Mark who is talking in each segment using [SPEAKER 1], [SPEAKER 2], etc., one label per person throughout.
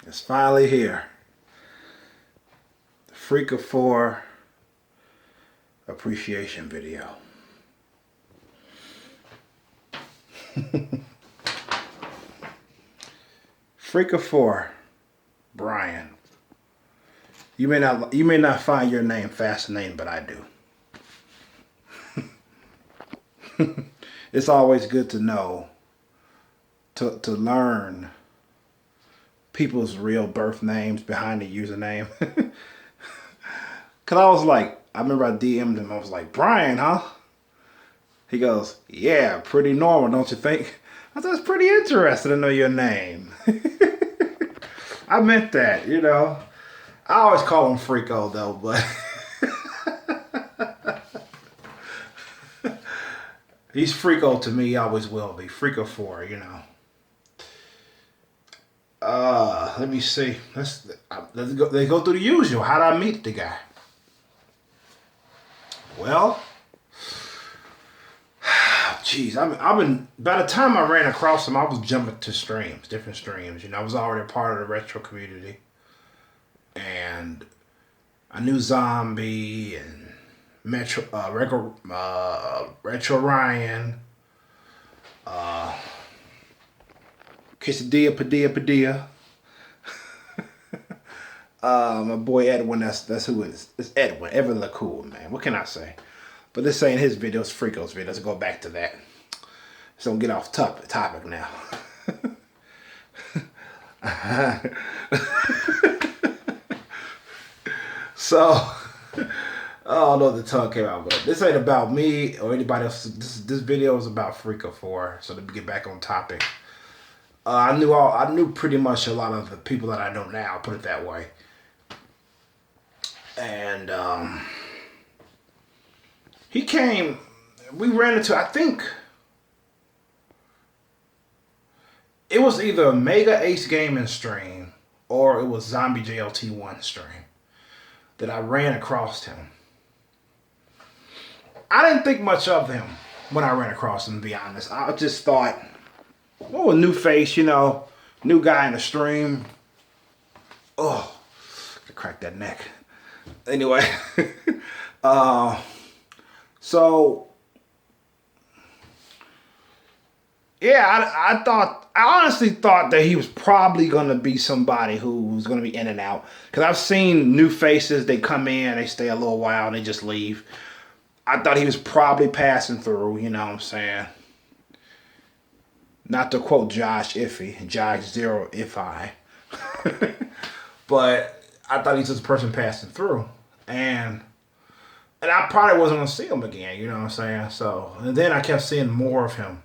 [SPEAKER 1] It's finally here. The Freakof4 appreciation video. Freakof4, Brian. You may not find your name fascinating, but I do. It's always good to know, to learn people's real birth names behind the username. Cause I was like, I remember I DM'd him. I was like, Brian, huh? He goes, yeah, pretty normal, don't you think? I thought it's pretty interesting to know your name. I meant that, you know. I always call him Freako though, but he's Freako to me. He always will be. Freakof4, you know. Let me see. Let's go through the usual. How did I meet the guy? Well, geez, I've been, by the time I ran across him, I was jumping to streams, different streams. You know, I was already a part of the retro community. And I knew Zombie and Retro Ryan, Quesadilla Padilla. My boy Edwin, that's who it is. It's Edwin. Edwin look cool, man. What can I say? But this ain't his video, it's Freako's video. Let's go back to that. So don't get off topic now. So, I don't know if the tongue came out, but this ain't about me or anybody else. This video is about Freakof4. So to get back on topic, I knew pretty much a lot of the people that I know now. Put it that way. And he came. We ran into. I think it was either a Mega Ace Gaming stream or it was Zombie JLT1 stream that I ran across him. I didn't think much of him when I ran across him, to be honest. I just thought, oh, a new face, you know, new guy in the stream. Oh, I cracked that neck. Anyway, so yeah, I honestly thought that he was probably going to be somebody who was going to be in and out. Because I've seen new faces, they come in, they stay a little while, and they just leave. I thought he was probably passing through, you know what I'm saying? Not to quote JoshxZeroify. But I thought he was just a person passing through. And I probably wasn't going to see him again, you know what I'm saying? So, and then I kept seeing more of him.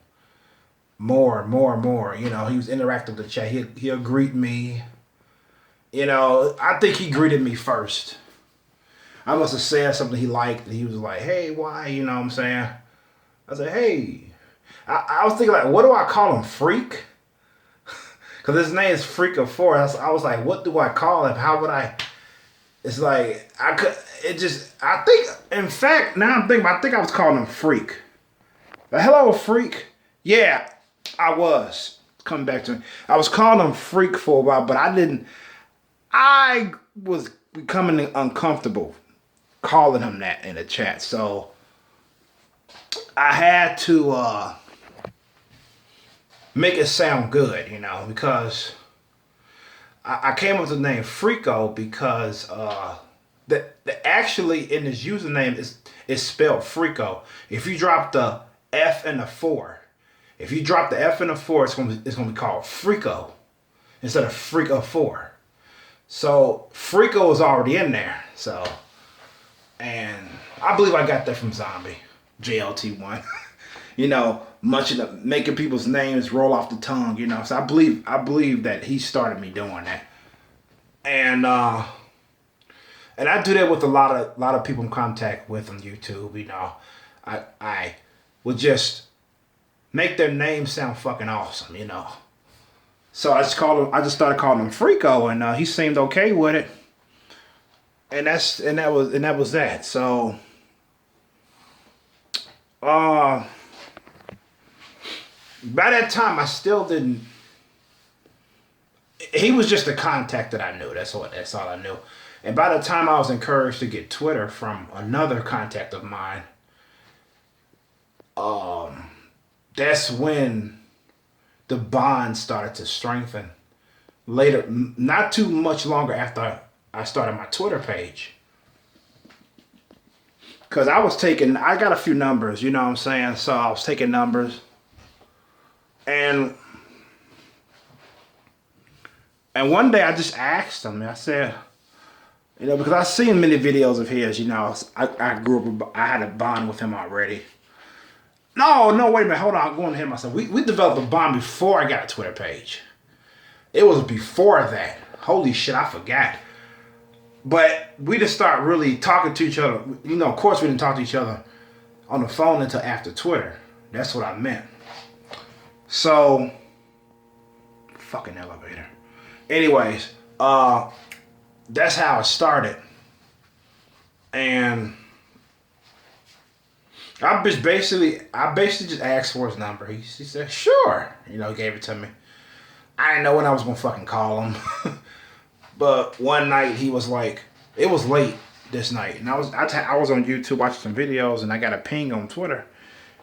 [SPEAKER 1] More. You know, he was interactive with the chat. He'll greet me. You know, I think he greeted me first. I must have said something he liked, and he was like, hey, why? You know what I'm saying? I said, hey. I was thinking, like, what do I call him? Freak? Because his name is Freakof4. I was like, what do I call him? How would I? It's like, I think, in fact, now I'm thinking, I think I was calling him Freak. Like, hello, Freak. Yeah. I was coming back to me. I was calling him Freak for a while, but I was becoming uncomfortable calling him that in the chat. So I had to make it sound good, you know, because I came up with the name Freako because the actually in his username is spelled Freako. If you drop the F and the 4. If you drop the F and the 4, it's gonna be called Freako instead of Freakof4. So Freako is already in there. So, and I believe I got that from Zombie JLT1. You know, making people's names roll off the tongue. You know, so I believe that he started me doing that. And I do that with a lot of people in contact with on YouTube. You know, I would just make their name sound fucking awesome, you know. So I just started calling him Freako, and he seemed okay with it. And that was that. So by that time I still didn't he was just a contact that I knew. That's all I knew. And by the time I was encouraged to get Twitter from another contact of mine, that's when the bond started to strengthen. Later, not too much longer after I started my Twitter page. Because I got a few numbers, you know what I'm saying? So I was taking numbers. And one day I just asked him, I said, you know, because I've seen many videos of his, you know, I grew up, I had a bond with him already. No, wait a minute, hold on, I'm going to him. I said, we developed a bond before I got a Twitter page. It was before that. Holy shit, I forgot. But we just start really talking to each other. You know, of course we didn't talk to each other on the phone until after Twitter. That's what I meant. So, fucking elevator. Anyways, that's how it started. And I basically just asked for his number. He said, sure. You know, he gave it to me. I didn't know when I was going to fucking call him. But one night he was like, it was late this night. And I was on YouTube watching some videos and I got a ping on Twitter.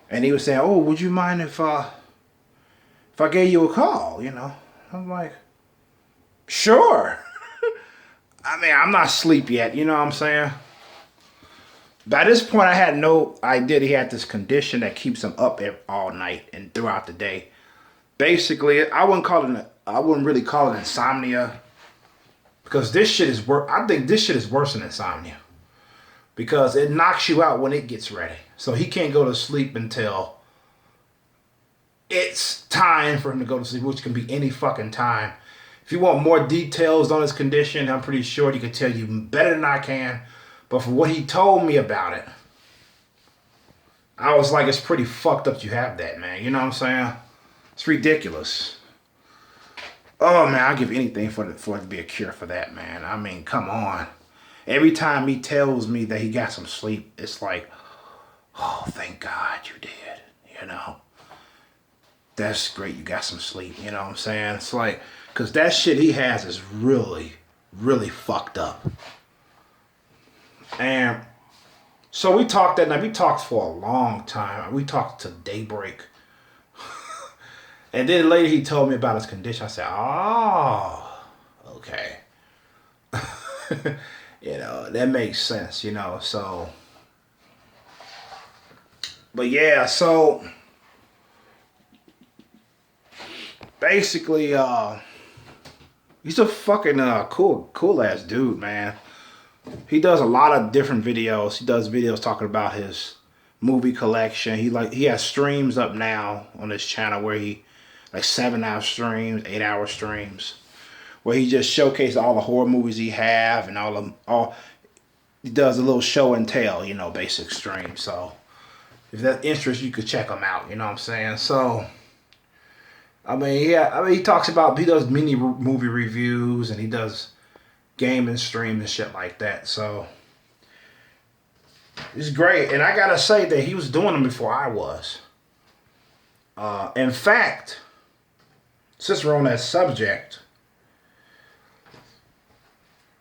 [SPEAKER 1] And he was saying, oh, would you mind if I gave you a call, you know? I'm like, sure. I mean, I'm not asleep yet, you know what I'm saying? By this point, I had no idea he had this condition that keeps him up all night and throughout the day. Basically, I wouldn't really call it insomnia. Because this shit is I think this shit is worse than insomnia. Because it knocks you out when it gets ready. So he can't go to sleep until it's time for him to go to sleep, which can be any fucking time. If you want more details on his condition, I'm pretty sure he could tell you better than I can. But for what he told me about it, I was like, it's pretty fucked up you have that, man. You know what I'm saying? It's ridiculous. Oh, man, I'll give anything for it to be a cure for that, man. I mean, come on. Every time he tells me that he got some sleep, it's like, oh, thank God you did, you know. That's great, you got some sleep, you know what I'm saying? It's like, because that shit he has is really, really fucked up. And so we talked that night. We talked for a long time. We talked to daybreak. And then later he told me about his condition. I said, oh, okay. You know, that makes sense, you know, so. But yeah, so. Basically, he's a fucking cool ass dude, man. He does a lot of different videos. He does videos talking about his movie collection. He has streams up now on his channel where he, like 7-hour streams, 8-hour streams, where he just showcases all the horror movies he have and he does a little show and tell, you know, basic stream. So if that interests you, could check him out. You know what I'm saying? So he talks about, he does mini movie reviews and he does gaming stream and shit like that. So it's great. And I gotta say that he was doing them before I was. In fact, since we're on that subject,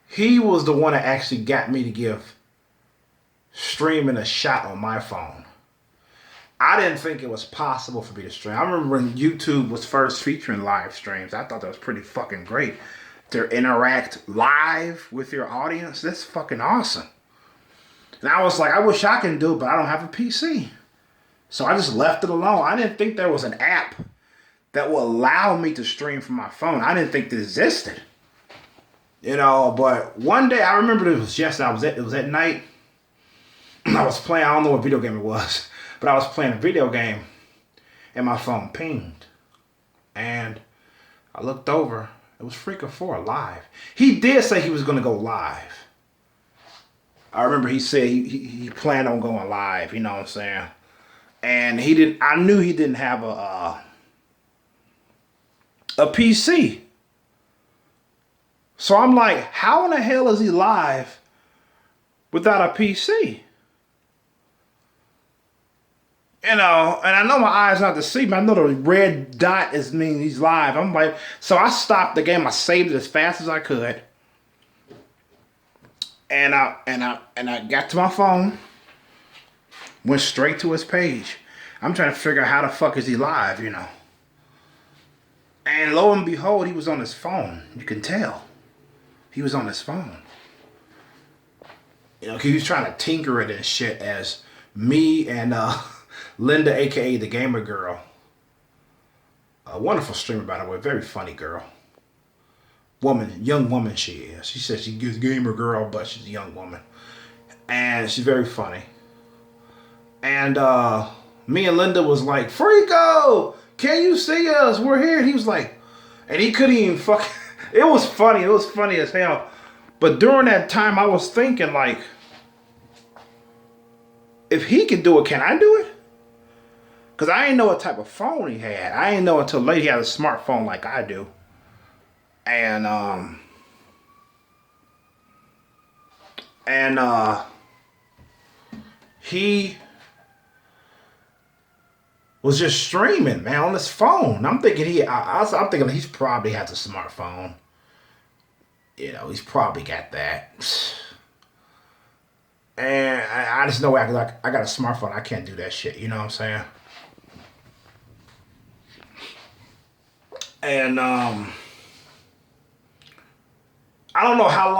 [SPEAKER 1] he was the one that actually got me to give streaming a shot on my phone. I didn't think it was possible for me to stream. I remember when YouTube was first featuring live streams. I thought that was pretty fucking great. To interact live with your audience, that's fucking awesome. And I was like, I wish I can do it, but I don't have a PC. So I just left it alone. I didn't think there was an app that will allow me to stream from my phone. I didn't think it existed. You know, but one day, I remember it was at night. I was playing, I don't know what video game it was, but I was playing a video game and my phone pinged. And I looked over, it was Freakof4 live. He did say he was going to go live. I remember he said he planned on going live, you know what I'm saying? And I knew he didn't have a PC. So I'm like, how in the hell is he live without a PC? You know, and I know my eyes not deceiving. I know the red dot is mean he's live. I'm like, so I stopped the game. I saved it as fast as I could, and I got to my phone, went straight to his page. I'm trying to figure out how the fuck is he live, you know. And lo and behold, he was on his phone. You can tell, he was on his phone. You know, he was trying to tinker it and shit as me and Linda, aka the Gamer Girl. A wonderful streamer, by the way, very funny girl. Young woman she is. She says she's a gamer girl, but she's a young woman. And she's very funny. And me and Linda was like, Freako, can you see us? We're here. And he was like, and he couldn't even fucking, it was funny. It was funny as hell. But during that time, I was thinking like, if he could do it, can I do it? Because I didn't know what type of phone he had. I didn't know until late he had a smartphone like I do. And he was just streaming, man, on his phone. I'm thinking I'm thinking he's probably has a smartphone. You know, he's probably got that. And I just know I got a smartphone. I can't do that shit. You know what I'm saying? And I don't know how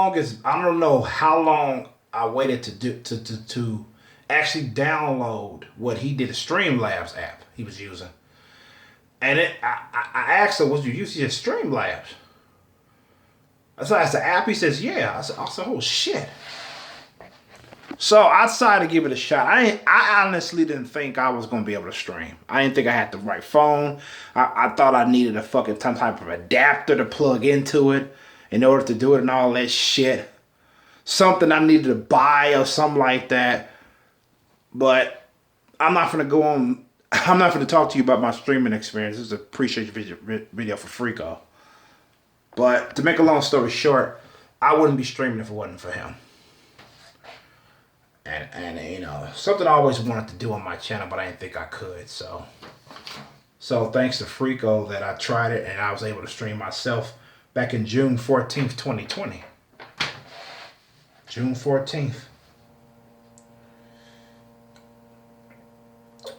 [SPEAKER 1] long I waited to actually download what he did, the Streamlabs app he was using. And I asked him, was you using your Streamlabs? So I asked the app, he says, yeah. I said, oh shit. So I decided to give it a shot. I honestly didn't think I was going to be able to stream. I didn't think I had the right phone. I thought I needed a fucking some type of adapter to plug into it in order to do it and all that shit. Something I needed to buy or something like that. But I'm not going to go on. I'm not going to talk to you about my streaming experience. This is a appreciation video for Freako. But to make a long story short, I wouldn't be streaming if it wasn't for him. And you know, something I always wanted to do on my channel, but I didn't think I could. So thanks to Freako that I tried it and I was able to stream myself back in June 14th, 2020. June 14th.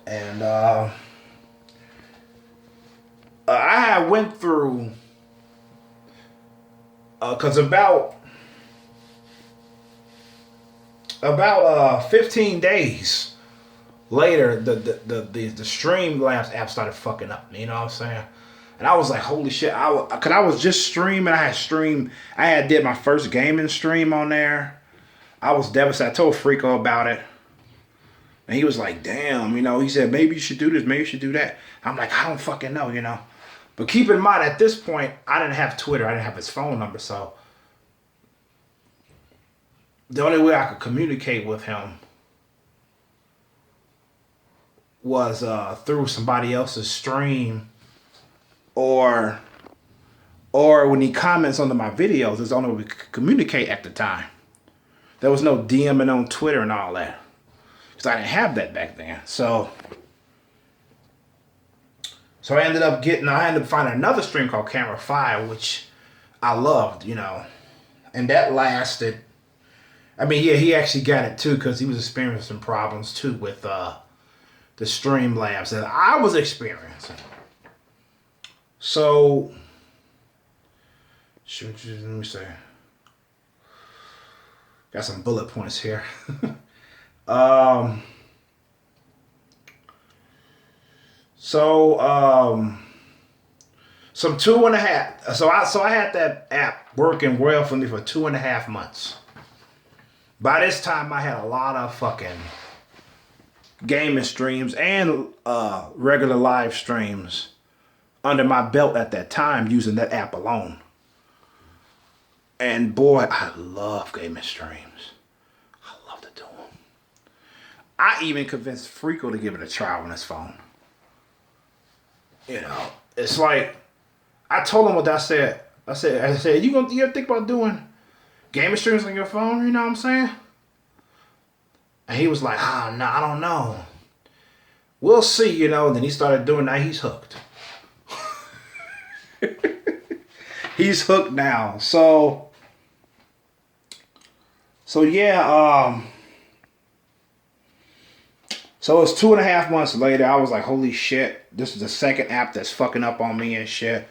[SPEAKER 1] And I went through, because about 15 days later, the Streamlabs app started fucking up. You know what I'm saying? And I was like, holy shit! Cause I was just streaming. I had did my first gaming stream on there. I was devastated. I told Freako about it, and he was like, damn. You know, he said maybe you should do this, maybe you should do that. I'm like, I don't fucking know. You know. But keep in mind, at this point, I didn't have Twitter. I didn't have his phone number, so the only way I could communicate with him was through somebody else's stream, or when he comments under my videos. It's the only way we could communicate at the time. There was no DMing on Twitter and all that, because I didn't have that back then. So I ended up finding another stream called Camera 5, which I loved, you know, and that lasted. I mean, yeah, he actually got it too, because he was experiencing some problems too with the Streamlabs that I was experiencing. So, let me see. Got some bullet points here. Some 2.5. So I had that app working well for me for 2.5 months. By this time, I had a lot of fucking gaming streams and regular live streams under my belt at that time using that app alone. And boy, I love gaming streams. I love to do them. I even convinced Freako to give it a try on his phone. You know, it's like, I told him what I said. I said, you ever think about doing gaming streams on your phone? You know what I'm saying? And he was like, oh, no, I don't know. we'll see, you know. And then he started doing that. He's hooked. He's hooked now. So yeah, so it's 2.5 months later. I was like, holy shit, this is the second app that's fucking up on me and shit.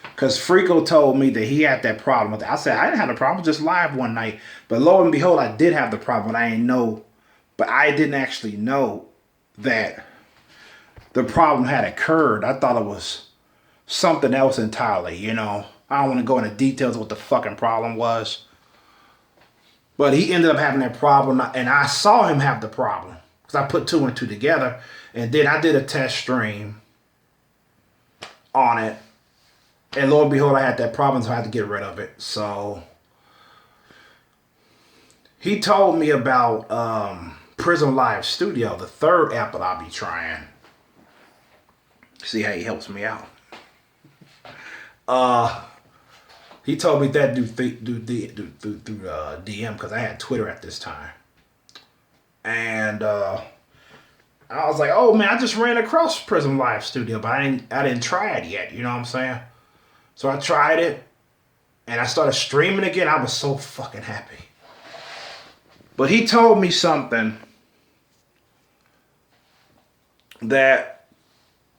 [SPEAKER 1] Because Freako told me that he had that problem with it. I said, I didn't have the problem, just live one night. But lo and behold, I did have the problem. I didn't know, but I didn't actually know that the problem had occurred. I thought it was something else entirely, you know. I don't want to go into details of what the fucking problem was. But he ended up having that problem, and I saw him have the problem. Because I put 2 and 2 together. And then I did a test stream on it. And lo and behold, I had that problem, so I had to get rid of it. So he told me about Prism Live Studio, the third app that I'll be trying. See how he helps me out. He told me that through DM because I had Twitter at this time. And I was like, oh man, I just ran across Prism Live Studio, but I didn't try it yet. You know what I'm saying? So I tried it, and I started streaming again. I was so fucking happy. But he told me something that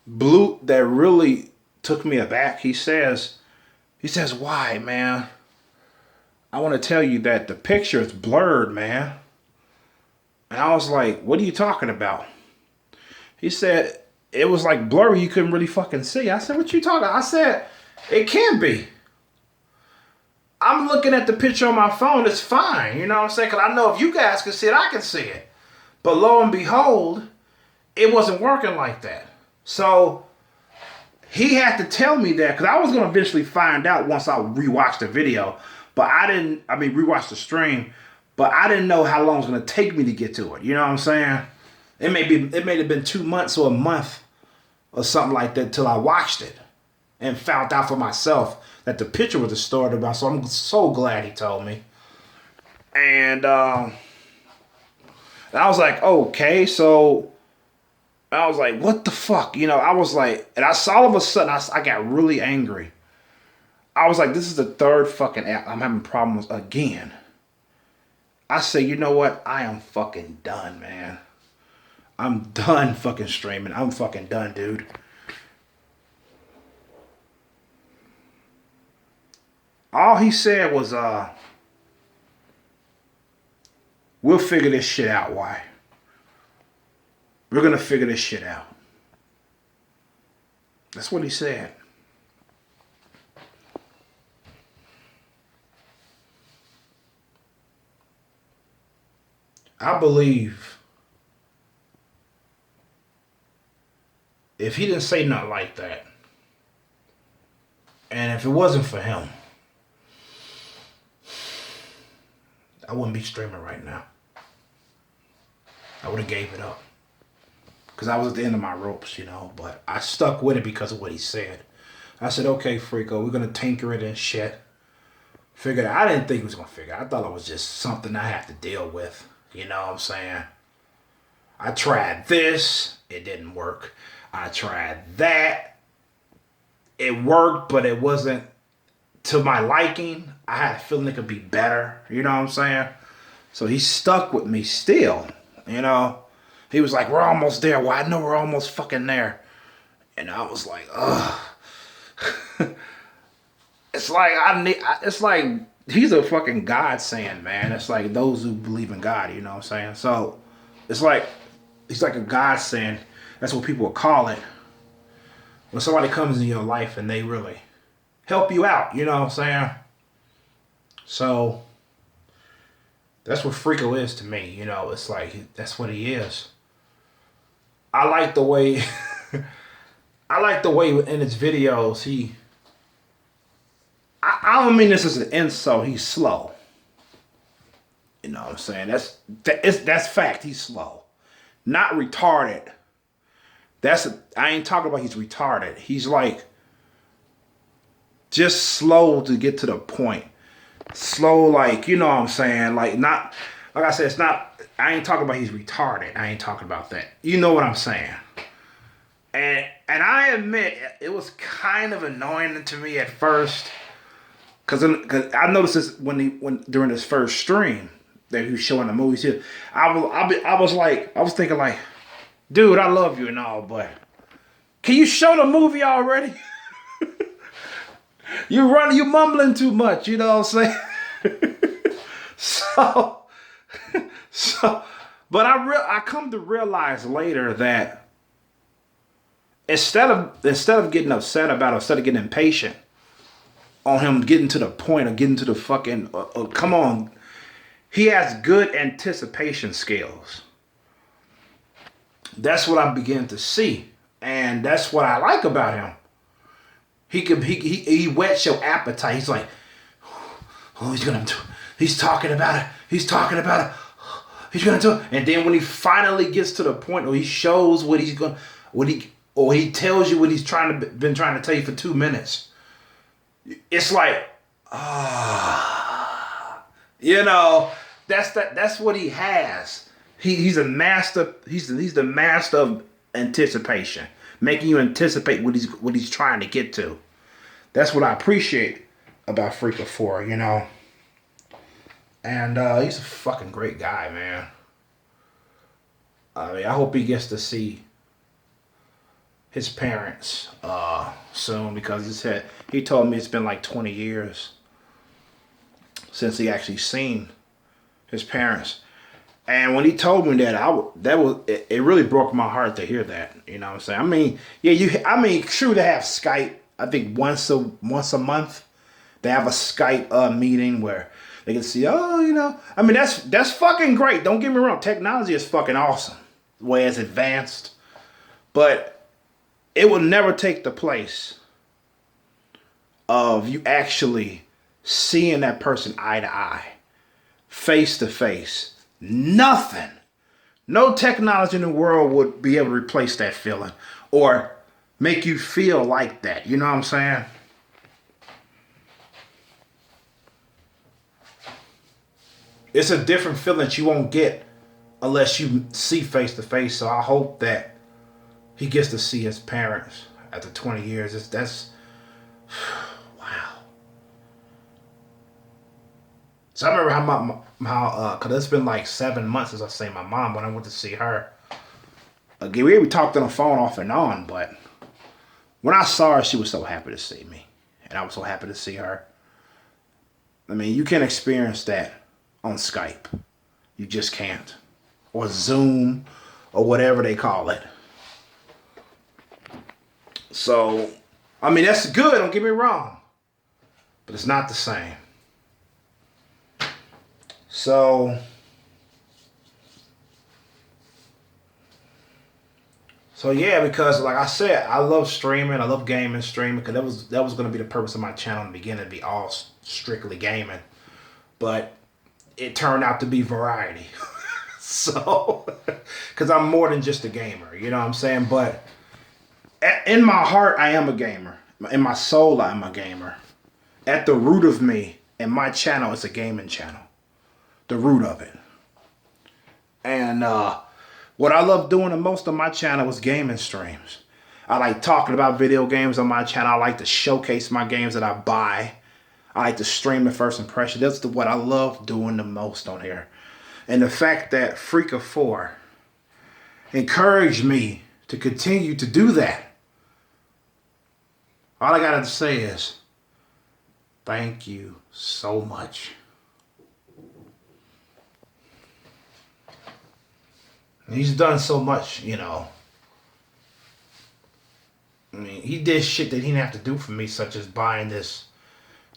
[SPEAKER 1] really took me aback. He says, why, man? I want to tell you that the picture is blurred, man. And I was like, what are you talking about? He said, it was like blurry. You couldn't really fucking see. I said, what you talking about? I said, it can be. I'm looking at the picture on my phone. It's fine. You know what I'm saying? Because I know if you guys can see it, I can see it. But lo and behold, it wasn't working like that. So he had to tell me that because I was going to eventually find out once I rewatched the video. But rewatched the stream. But I didn't know how long it was going to take me to get to it. You know what I'm saying? It may have been 2 months or a month or something like that till I watched it and found out for myself that the picture was distorted about. So I'm so glad he told me. And I was like, okay, so I was like, what the fuck? You know, I was like, and I saw all of a sudden, I got really angry. I was like, this is the third fucking app I'm having problems again. I say, you know what? I am fucking done, man. I'm done fucking streaming. I'm fucking done, dude. All he said was, we'll figure this shit out, why? We're going to figure this shit out. That's what he said. I believe if he didn't say nothing like that, and if it wasn't for him, I wouldn't be streaming right now. I would have gave it up. Because I was at the end of my ropes, you know. But I stuck with it because of what he said. I said, okay, Freako, we're going to tinker it and shit. Figured I didn't think he was going to figure it. I thought it was just something I have to deal with. You know what I'm saying? I tried this. It didn't work. I tried that. It worked, but it wasn't to my liking. I had a feeling it could be better. You know what I'm saying? So he stuck with me still. You know? He was like, we're almost there. Well, I know we're almost fucking there. And I was like, ugh. It's like he's a fucking godsend, man. It's like those who believe in God, you know what I'm saying? So it's like he's like a godsend. That's what people will call it. When somebody comes in your life and they really help you out, you know what I'm saying? So that's what Freako is to me, you know. It's like that's what he is. I like the way in his videos I don't mean this as an insult. He's slow. You know what I'm saying? That's fact. He's slow. Not retarded. I ain't talking about he's retarded. He's like just slow to get to the point. Slow, like, you know what I'm saying? Like not, like I said, it's not, I ain't talking about he's retarded. I ain't talking about that. You know what I'm saying? And I admit it was kind of annoying to me at first, cause I noticed this when during his first stream that he was showing the movies here. I was thinking like, dude, I love you and all, but can you show the movie already? You mumbling too much, you know what I'm saying? so, but I come to realize later that instead of getting upset about it, instead of getting impatient on him getting to the point or getting to the fucking, come on, he has good anticipation skills. That's what I begin to see, and that's what I like about him. He whets your appetite. He's like, oh, he's talking about it. He's talking about it. He's gonna do it. And then when he finally gets to the point where he shows what he's going, or he tells you what he's been trying to tell you for 2 minutes, it's like, you know, that's what he has. He's a master. He's the master of anticipation, making you anticipate what he's trying to get to. That's what I appreciate about Freakof4, you know. And he's a fucking great guy, man. I mean, I hope he gets to see his parents soon, because he told me it's been like 20 years since he actually seen his parents. And when he told me that, it really broke my heart to hear that. You know what I'm saying? I mean, yeah, true, to have Skype. I think once a month they have a Skype meeting where they can see. Oh, you know, I mean that's fucking great. Don't get me wrong, technology is fucking awesome, the way it's advanced, but it will never take the place of you actually seeing that person eye to eye, face to face. Nothing. No technology in the world would be able to replace that feeling or make you feel like that. You know what I'm saying? It's a different feeling that you won't get unless you see face to face. So I hope that he gets to see his parents after 20 years. That's wow. So I remember how cause it's been like 7 months since I seen my mom when I went to see her. Again, we talked on the phone off and on, but when I saw her, she was so happy to see me, and I was so happy to see her. I mean, you can't experience that on Skype. You just can't, or Zoom, or whatever they call it. So, I mean, that's good. Don't get me wrong, but it's not the same. So yeah, because like I said, I love streaming. I love gaming, streaming, because that was going to be the purpose of my channel in the beginning, to be all strictly gaming. But it turned out to be variety. So, because I'm more than just a gamer, you know what I'm saying? But in my heart, I am a gamer. In my soul, I am a gamer. At the root of me, and my channel is a gaming channel. The root of it. And what I love doing the most on my channel is gaming streams. I like talking about video games on my channel. I like to showcase my games that I buy. I like to stream the first impression. That's what I love doing the most on here. And the fact that Freakof4 encouraged me to continue to do that. All I got to say is, thank you so much. He's done so much, you know. I mean, he did shit that he didn't have to do for me, such as buying this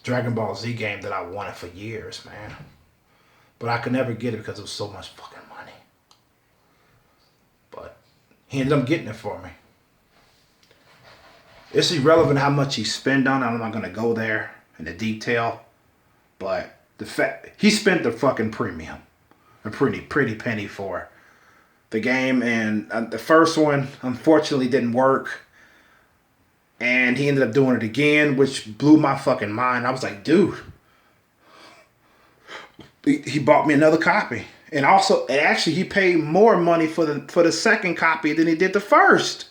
[SPEAKER 1] Dragon Ball Z game that I wanted for years, man. But I could never get it because it was so much fucking money. But he ended up getting it for me. It's irrelevant how much he spent on it. I'm not going to go there in the detail. But the fact, he spent the fucking premium. A pretty penny for the game, and the first one unfortunately didn't work, and he ended up doing it again, which blew my fucking mind. I was like, dude, he bought me another copy, and actually he paid more money for the second copy than he did the first.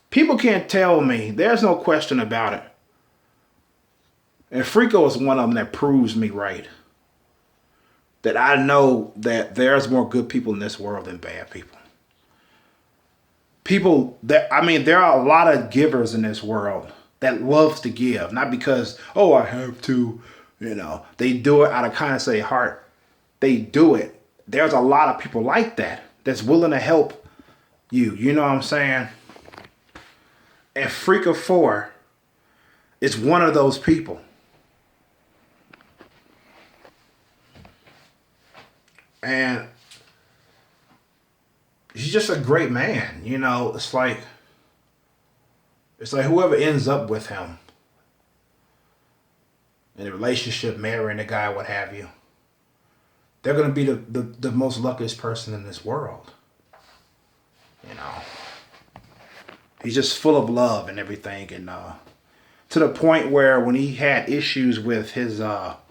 [SPEAKER 1] People can't tell me. There's no question about it. And Freako is one of them that proves me right. That I know that there's more good people in this world than bad people. People that, I mean, there are a lot of givers in this world that loves to give. Not because, oh, I have to, you know. They do it out of kindness of their heart. They do it. There's a lot of people like that that's willing to help you. You know what I'm saying? And Freakof4 is one of those people. And he's just a great man. You know, it's like whoever ends up with him in a relationship, marrying a guy, what have you, they're going to be the most luckiest person in this world. You know, he's just full of love and everything. And to the point where when he had issues with his app,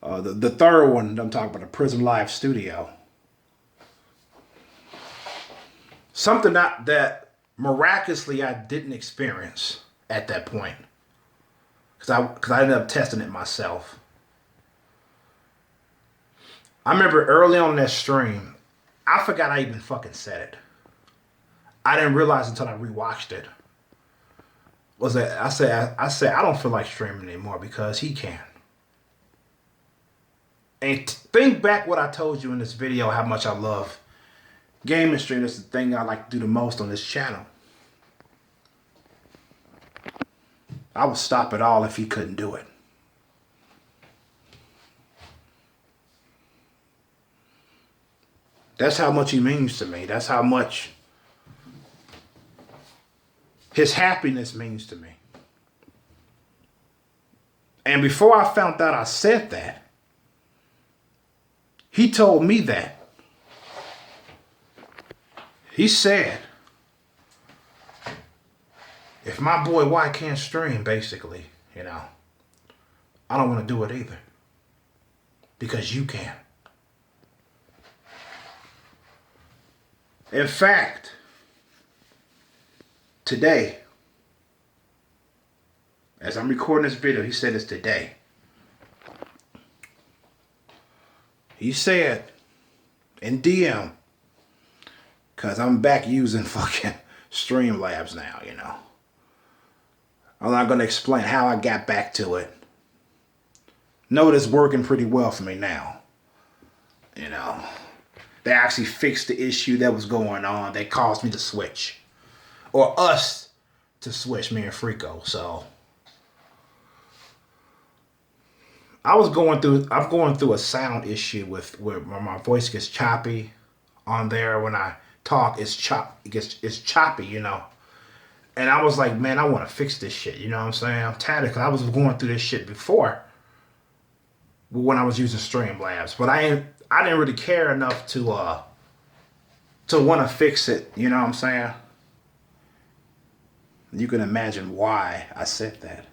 [SPEAKER 1] the third one I'm talking about, the Prism Live Studio, something that miraculously I didn't experience at that point, because I ended up testing it myself. I remember early on in that stream, I forgot I even fucking said it. I didn't realize until I rewatched it. Was that I said I don't feel like streaming anymore because he can. And think back what I told you in this video, how much I love gaming stream. That's the thing I like to do the most on this channel. I would stop it all if he couldn't do it. That's how much he means to me. That's how much his happiness means to me. And before I found out I said that, he told me that. He said, if my boy Y can't stream, basically, you know, I don't want to do it either. Because you can. In fact, today, as I'm recording this video, he said it's today. He said in DM, because I'm back using fucking Streamlabs now, you know. I'm not going to explain how I got back to it. Know it's working pretty well for me now. You know, they actually fixed the issue that was going on that caused me to switch. Or us to switch, me and Freako. So I'm going through a sound issue where my voice gets choppy on there. When I talk, it's choppy, you know. And I was like, man, I want to fix this shit. You know what I'm saying? I'm tired because I was going through this shit before when I was using Streamlabs. But I didn't really care enough to want to fix it. You know what I'm saying? You can imagine why I said that.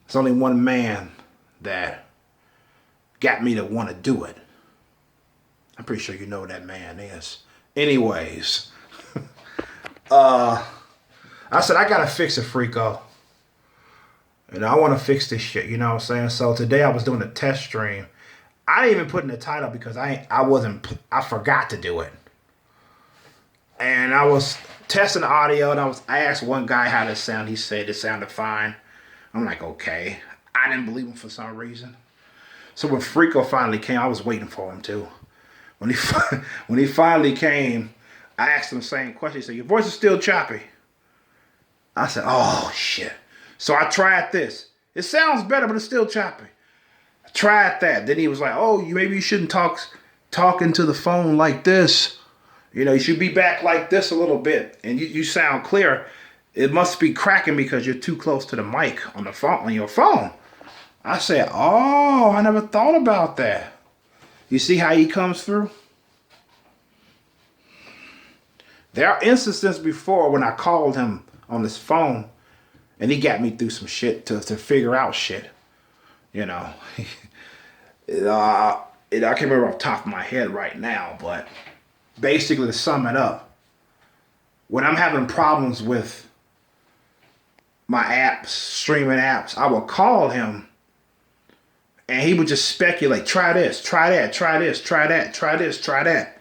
[SPEAKER 1] There's only one man that got me to want to do it. I'm pretty sure you know who that man is. Anyways, I said I gotta fix it, Freako. And I want to fix this shit. You know what I'm saying? So today I was doing a test stream. I didn't even put in the title because I forgot to do it. And I was testing the audio, and I asked one guy how this sound. He said it sounded fine. I'm like, okay. I didn't believe him for some reason. So when Freako finally came, I was waiting for him too. When he finally came, I asked him the same question. He said, your voice is still choppy. I said, oh shit. So I tried this. It sounds better, but it's still choppy. I tried that. Then he was like, oh, maybe you shouldn't talk into the phone like this. You know, you should be back like this a little bit. And you sound clear. It must be cracking because you're too close to the mic on the phone, on your phone. I said, oh, I never thought about that. You see how he comes through? There are instances before when I called him on his phone and he got me through some shit to figure out shit. You know, I can't remember off the top of my head right now, but basically to sum it up, when I'm having problems with my apps, streaming apps, I will call him and he would just speculate, try this, try that, try this, try that, try this, try that.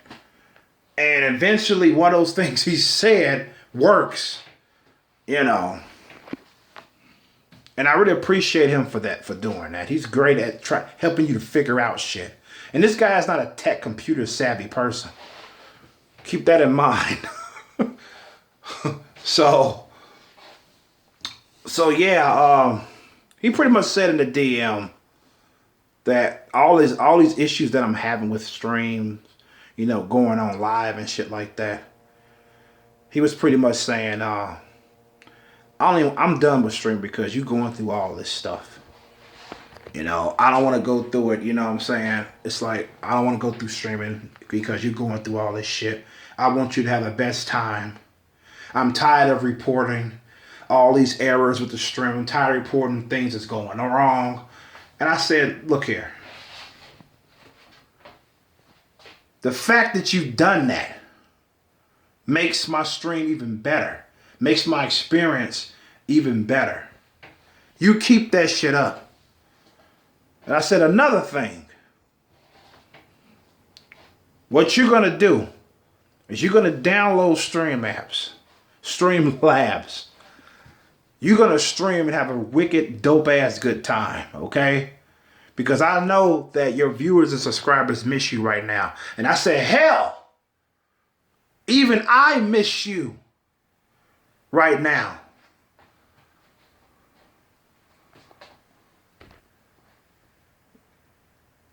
[SPEAKER 1] And eventually one of those things he said works, you know. And I really appreciate him for that, for doing that. He's great at helping you to figure out shit. And this guy is not a tech computer savvy person. Keep that in mind. So yeah, he pretty much said in the DM that all these issues that I'm having with streams, you know, going on live and shit like that, he was pretty much saying, I'm done with streaming because you going through all this stuff. You know, I don't want to go through it. You know what I'm saying? It's like, I don't want to go through streaming because you're going through all this shit. I want you to have the best time. I'm tired of reporting all these errors with the stream. I'm tired of reporting things that's going wrong. And I said, look here. The fact that you've done that makes my stream even better. Makes my experience even better. You keep that shit up. And I said another thing. What you're going to do is you're going to download stream apps. Stream labs. You're going to stream and have a wicked, dope-ass good time, okay? Because I know that your viewers and subscribers miss you right now. And I said, hell, even I miss you right now.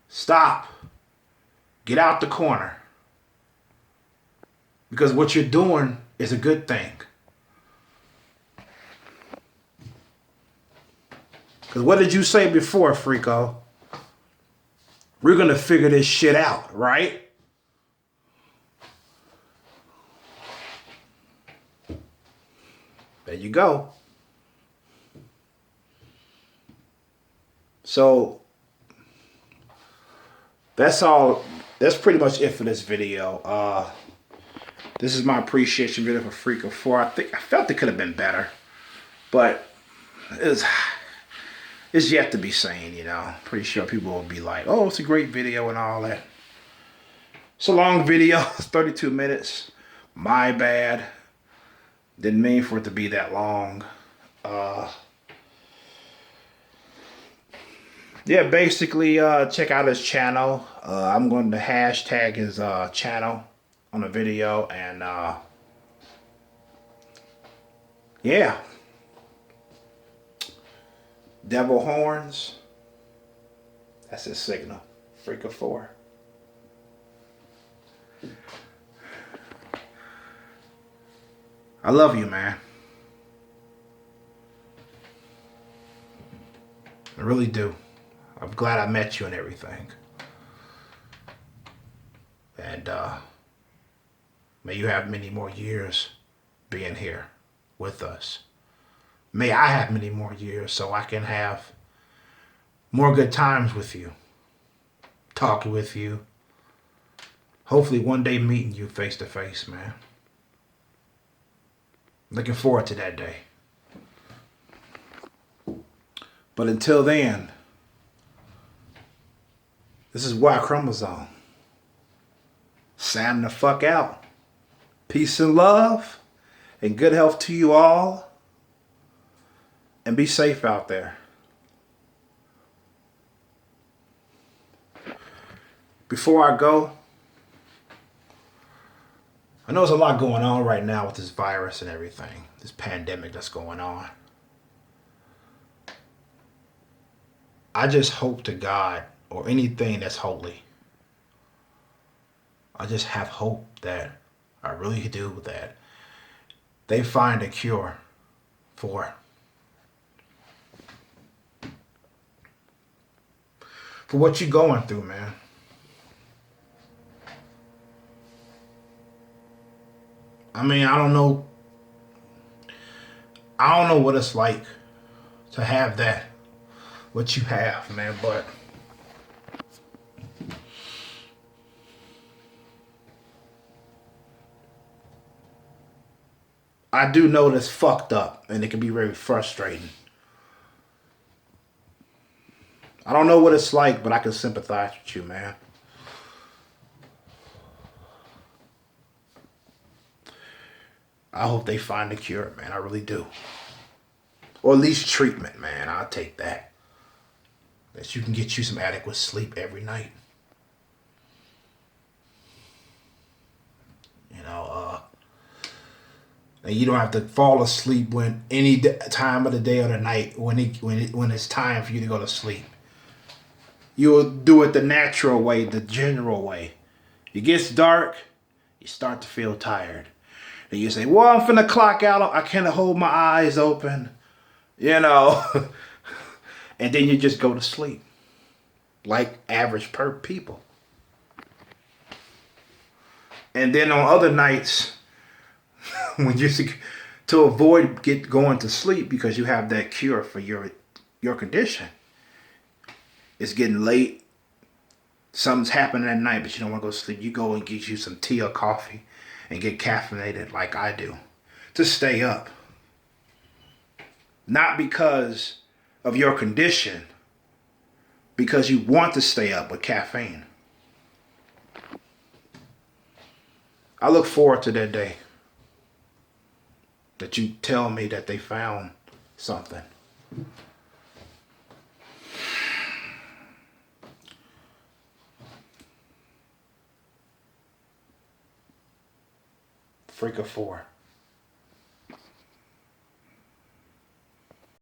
[SPEAKER 1] Stop. Get out the corner. Because what you're doing is a good thing. Because what did you say before, Freako? We're going to figure this shit out, right? There you go. So that's all. That's pretty much it for this video. This is my appreciation video for Freako4. I felt it could have been better, but it's yet to be seen, you know. Pretty sure people will be like, oh, it's a great video and all that. It's a long video. It's 32 minutes. My bad. Didn't mean for it to be that long. Yeah, basically, check out his channel. I'm going to hashtag his channel on the video. And, yeah. Devil horns. That's his signal. Freakof4. I love you, man. I really do. I'm glad I met you and everything. And may you have many more years being here with us. May I have many more years so I can have more good times with you. Talking with you. Hopefully one day meeting you face to face, man. Looking forward to that day. But until then, this is Y Chromosome. Signing the fuck out. Peace and love and good health to you all. And be safe out there. Before I go, I know there's a lot going on right now with this virus and everything. This pandemic that's going on. I just hope to God, or anything that's holy, I just have hope that, I really do, that they find a cure for what you're going through, man. I mean, I don't know what it's like to have that, what you have, man, but I do know that's fucked up, and it can be very frustrating. I don't know what it's like, but I can sympathize with you, man. I hope they find a cure, man. I really do. Or at least treatment, man. I'll take that. That you can get you some adequate sleep every night. You know, and you don't have to fall asleep when any time of the day or the night when it's time for you to go to sleep. You'll do it the natural way, the general way. It gets dark, you start to feel tired. And you say, well, I'm finna clock out. I can't hold my eyes open. You know. And then you just go to sleep. Like average people. And then on other nights, when you to avoid going to sleep because you have that cure for your condition. It's getting late. Something's happening at night, but you don't want to go to sleep. You go and get you some tea or coffee and get caffeinated like I do to stay up. Not because of your condition, because you want to stay up with caffeine. I look forward to that day that you tell me that they found something. Freakof4.